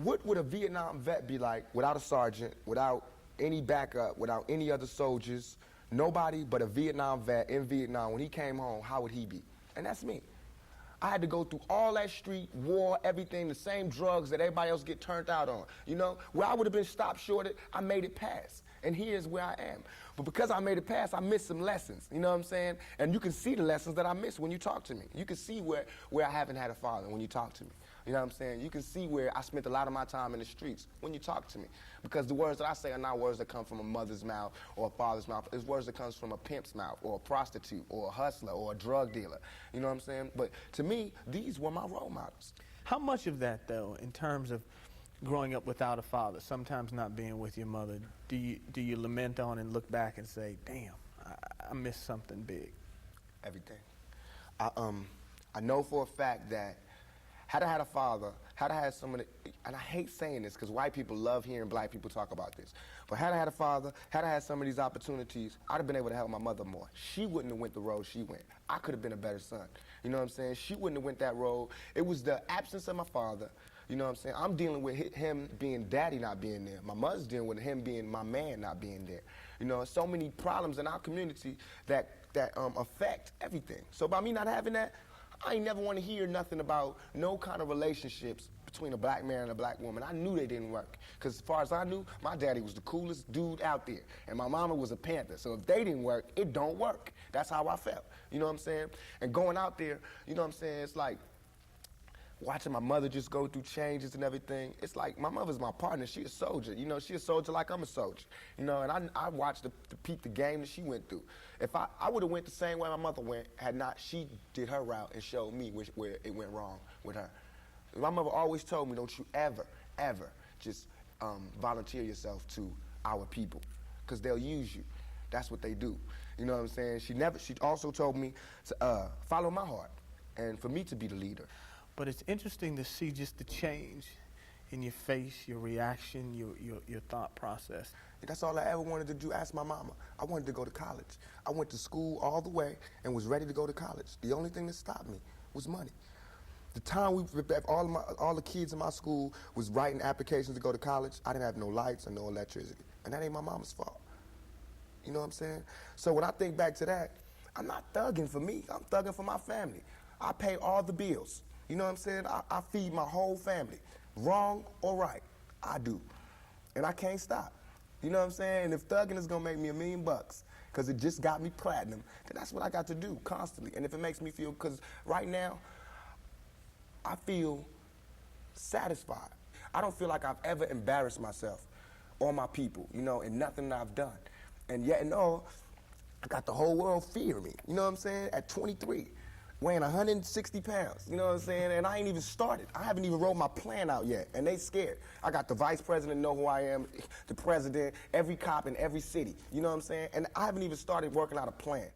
What would a Vietnam vet be like without a sergeant, without any backup, without any other soldiers, nobody but a Vietnam vet in Vietnam? When he came home, how would he be? And that's me. I had to go through all that street, war, everything, the same drugs that everybody else get turned out on. You know, where I would have been stopped short, I made it past. And here's where I am. But because I made it past, I missed some lessons, you know what I'm saying? And you can see the lessons that I missed when you talk to me. You can see where I haven't had a father when you talk to me. You know what I'm saying? You can see where I spent a lot of my time in the streets when you talk to me. Because the words that I say are not words that come from a mother's mouth or a father's mouth. It's words that comes from a pimp's mouth or a prostitute or a hustler or a drug dealer. You know what I'm saying? But to me, these were my role models. How much of that, though, in terms of growing up without a father, sometimes not being with your mother, do you lament on and look back and say, damn, I missed something big? Everything. I know for a fact that had I had a father, had I had someone, and I hate saying this because white people love hearing black people talk about this, but had I had a father, had I had some of these opportunities, I'd have been able to help my mother more. She wouldn't have went the road she went. I could have been a better son. You know what I'm saying? She wouldn't have went that road. It was the absence of my father. You know what I'm saying? I'm dealing with him being daddy not being there. My mother's dealing with him being my man not being there. You know, so many problems in our community that affect everything. So by me not having that, I ain't never want to hear nothing about no kind of relationships between a black man and a black woman. I knew they didn't work. Because as far as I knew, my daddy was the coolest dude out there. And my mama was a Panther. So if they didn't work, it don't work. That's how I felt. You know what I'm saying? And going out there, you know what I'm saying? It's like watching my mother just go through changes and everything. It's like my mother's my partner. She a soldier. You know, she a soldier like I'm a soldier. You know, and I watched the peep the game that she went through. If I would have went the same way my mother went, had not she did her route and showed me where it went wrong with her. My mother always told me, don't you ever, ever just volunteer yourself to our people, because they'll use you. That's what they do. You know what I'm saying? She also told me to follow my heart and for me to be the leader. But it's interesting to see just the change in your face, your reaction, your thought process. That's all I ever wanted to do. Ask my mama. I wanted to go to college. I went to school all the way and was ready to go to college. The only thing that stopped me was money. The time all the kids in my school was writing applications to go to college, I didn't have no lights and no electricity. And that ain't my mama's fault. You know what I'm saying? So when I think back to that, I'm not thugging for me. I'm thugging for my family. I pay all the bills. You know what I'm saying? I feed my whole family. Wrong or right, I do. And I can't stop. You know what I'm saying? And if thugging is gonna make me $1 million, because it just got me platinum, then that's what I got to do constantly. And if it makes me feel, because right now, I feel satisfied. I don't feel like I've ever embarrassed myself or my people, you know, in nothing that I've done. And yet and all, I got the whole world fearing me. You know what I'm saying? At 23. Weighing 160 pounds, you know what I'm saying? And I ain't even started. I haven't even wrote my plan out yet, and they scared. I got the vice president know who I am, the president, every cop in every city, you know what I'm saying? And I haven't even started working out a plan.